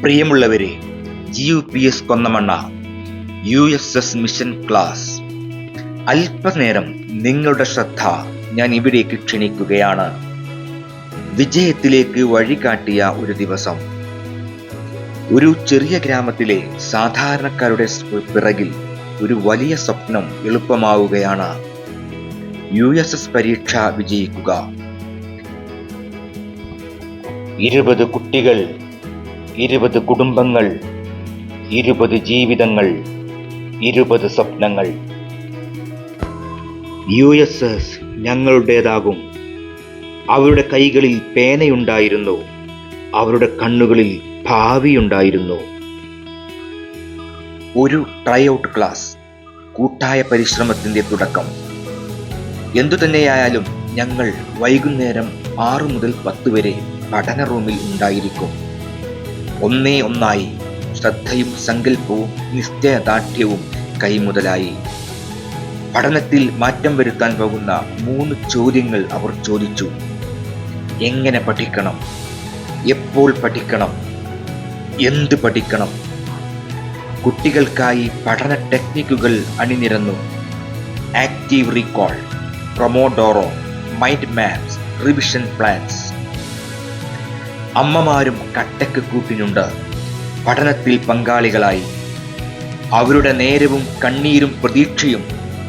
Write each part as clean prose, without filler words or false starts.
പ്രിയമുള്ളവരെ, GUPS കൊന്നമണ്ണ USS mission class, അല്പനേരം നിങ്ങളുടെ ശ്രദ്ധ ഞാൻ ഇവിടേക്ക് ക്ഷണിക്കുകയാണ്. വിജയത്തിലേക്ക് വഴികാട്ടിയ ഒരു ദിവസം. ഒരു ചെറിയ ഗ്രാമത്തിലെ സാധാരണക്കാരുടെ പിറകിൽ ഒരു വലിയ സ്വപ്നം എളുപ്പമാവുകയാണ്. USS പരീക്ഷ വിജയിക്കുക. 20 കുട്ടികൾ, 20 കുടുംബങ്ങൾ, 20 ജീവിതങ്ങൾ, 20 സ്വപ്നങ്ങൾ. USS ഞങ്ങളുടേതാകും. അവരുടെ കൈകളിൽ പേനയുണ്ടായിരുന്നു, അവരുടെ കണ്ണുകളിൽ ഭാവിയുണ്ടായിരുന്നു. ഒരു ട്രൈഔട്ട് ക്ലാസ്, കൂട്ടായ പരിശ്രമത്തിന്റെ തുടക്കം. എന്തുതന്നെയായാലും ഞങ്ങൾ വൈകുന്നേരം 6 മുതൽ 10 വരെ പഠന റൂമിൽ ഉണ്ടായിരിക്കും. ഒന്നായി ശ്രദ്ധയും സങ്കല്പവും നിശ്ചയദാർഢ്യവും കൈമുതലായി. പഠനത്തിൽ മാറ്റം വരുത്താൻ പോകുന്ന 3 ചോദ്യങ്ങൾ അവർ ചോദിച്ചു. എങ്ങനെ പഠിക്കണം? എപ്പോൾ പഠിക്കണം? എന്ത് പഠിക്കണം? കുട്ടികൾക്കായി പഠന ടെക്നിക്കുകൾ അണിനിരന്നു. Active recall, pomodoro, mind maps, revision plans. അമ്മമാരും കട്ടക്ക് കൂട്ടിനുണ്ട്. പഠനത്തിൽ പങ്കാളികളായി. അവരുടെ നേരവും കണ്ണീരും പ്രതീക്ഷയും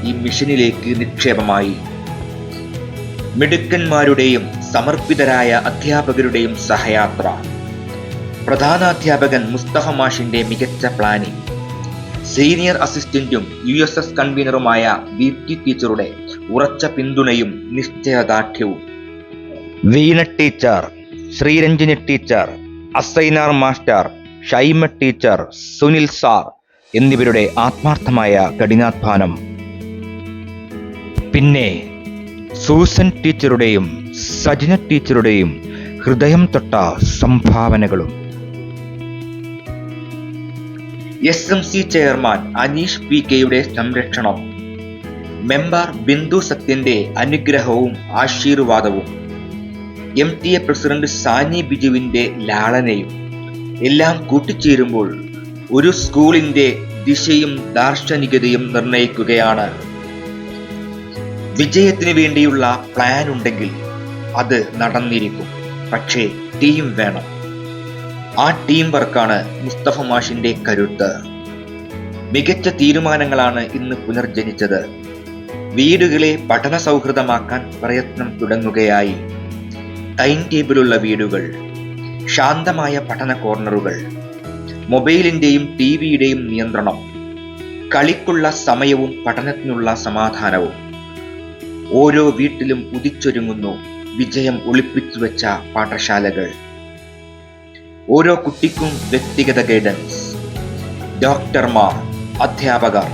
ഈ മിഷനിലേക്ക് നിക്ഷേപമായി. മിടുക്കന്മാരുടെയും സമർപ്പിതരായ അധ്യാപകരുടെയും സഹയാത്ര. പ്രധാനാധ്യാപകൻ മുസ്തഫ മാഷിന്റെ മികച്ച പ്ലാനിംഗ്. സീനിയർ അസിസ്റ്റന്റും USS കൺവീനറുമായ VT ടീച്ചറുടെ ഉറച്ച പിന്തുണയും നിശ്ചയദാർഢ്യവും. Veena teacher, Sreeranjini teacher, Asainar master, Shaima teacher, Sunil sir എന്നിവരുടെ ആത്മാർത്ഥമായ കഠിനാധ്വാനം. പിന്നെ സൂസൻ ടീച്ചറുടെയും സജിന ടീച്ചറുടെയും ഹൃദയം തൊട്ട സംഭാവനകളും. SMC ചെയർമാൻ അനീഷ് PK സംരക്ഷണം. മെമ്പർ ബിന്ദു സത്യന്റെ അനുഗ്രഹവും ആശീർവാദവും. MTA പ്രസിഡന്റ് സാനി ബിജുവിന്റെ ലാളനയും എല്ലാം കൂട്ടിച്ചേരുമ്പോൾ ഒരു സ്കൂളിന്റെ ദിശയും ദാർശനികതയും നിർണയിക്കുകയാണ്. വിജയത്തിന് വേണ്ടിയുള്ള പ്ലാൻ ഉണ്ടെങ്കിൽ അത് നടന്നിരിക്കും. പക്ഷേ ടീം വേണം. ആ ടീം വർക്കാണ് മുസ്തഫ മാഷിന്റെ കരുത്ത്. മികച്ച തീരുമാനങ്ങളാണ് ഇന്ന് പുനർജനിച്ചത്. വീടുകളെ പഠന സൗഹൃദമാക്കാൻ പ്രയത്നം തുടങ്ങുകയായി. ടൈം ടേബിളുള്ള വീടുകൾ, ശാന്തമായ പഠന കോർണറുകൾ, മൊബൈലിന്റെയും TVയുടെയും നിയന്ത്രണം, കളിക്കുള്ള സമയവും പഠനത്തിനുള്ള സമാധാനവും. ഓരോ വീട്ടിലും ഉദിച്ചൊരുങ്ങുന്നു വിജയം ഒളിപ്പിച്ചു വെച്ച പാഠശാലകൾ. ഓരോ കുട്ടിക്കും വ്യക്തിഗത ഗൈഡൻസ്. ഡോക്ടർമാർ, അധ്യാപകർ,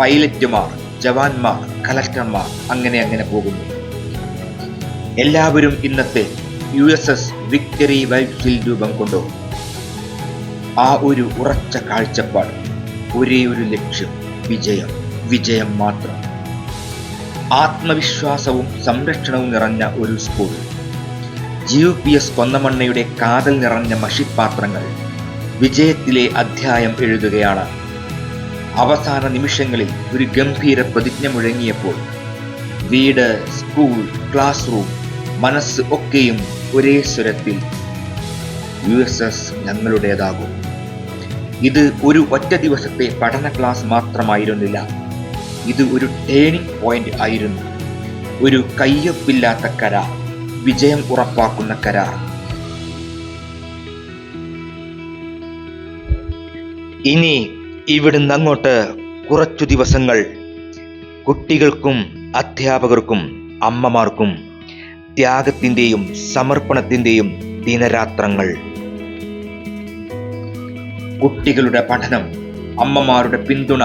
പൈലറ്റുമാർ, ജവാന്മാർ, കലക്ടർമാർ, അങ്ങനെ പോകുന്നു. എല്ലാവരും ഇന്നത്തെ USS വിക്ടറി വൈബ്സിൽ രൂപം കൊണ്ടു. ആ ഒരു ഉറച്ച കാഴ്ചപ്പാട്, ഒരേ ഒരു ലക്ഷ്യം, വിജയം, വിജയം മാത്രം. ആത്മവിശ്വാസവും സംരക്ഷണവും നിറഞ്ഞ ഒരു സ്കൂൾ. GUPS കൊന്നമണ്ണയുടെ കാതൽ നിറഞ്ഞ മഷിപ്പാത്രങ്ങൾ വിജയത്തിലെ അധ്യായം എഴുതുകയാണ്. അവസാന നിമിഷങ്ങളിൽ ഒരു ഗംഭീര പ്രതിജ്ഞ മുഴങ്ങിയപ്പോൾ വീട്, സ്കൂൾ, ക്ലാസ് റൂം, മനസ്സ് ഒക്കെയും ഒരേ സ്വരത്തിൽ USS ഞങ്ങളുടേതാകും. ഇത് ഒരു ഒറ്റ ദിവസത്തെ പഠന ക്ലാസ് മാത്രമായിരുന്നില്ല. ഇത് ഒരു ടേണിംഗ് പോയിന്റ് ആയിരുന്നു. ഒരു കയ്യൊപ്പില്ലാത്ത കരാർ, വിജയം ഉറപ്പാക്കുന്ന കരാർ. ഇനി ഇവിടുന്ന് അങ്ങോട്ട് കുറച്ചു ദിവസങ്ങൾ കുട്ടികൾക്കും അധ്യാപകർക്കും അമ്മമാർക്കും ത്യാഗത്തിന്റെയും സമർപ്പണത്തിന്റെയും ദിനരാത്രങ്ങൾ. കുട്ടികളുടെ പഠനം, അമ്മമാരുടെ പിന്തുണ,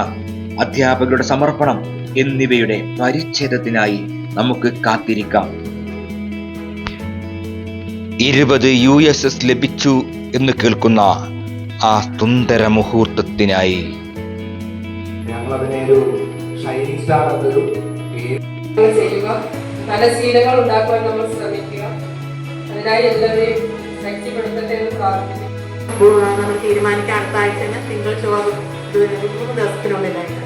അധ്യാപകരുടെ സമർപ്പണം എന്നിവയുടെ പരിച്ഛേദത്തിനായി നമുക്ക് കാത്തിരിക്കാം. 20 USS ലഭിച്ചു എന്ന് കേൾക്കുന്ന ആ സുന്ദര മുഹൂർത്തത്തിനായി നല്ല ശീലങ്ങൾ ഉണ്ടാക്കുവാൻ നമ്മൾ ശ്രമിക്കുക. അതിനായി എല്ലാവരെയും ശക്തിപ്പെടുത്തട്ടെ എന്ന് പ്രാർത്ഥിക്കുന്നു. നമ്മൾ തീരുമാനിക്കാൻ അടുത്ത ആഴ്ച തന്നെ തിങ്കൾ ചൊവ്വ 3 ദിവസത്തിനുള്ളിലായിട്ട്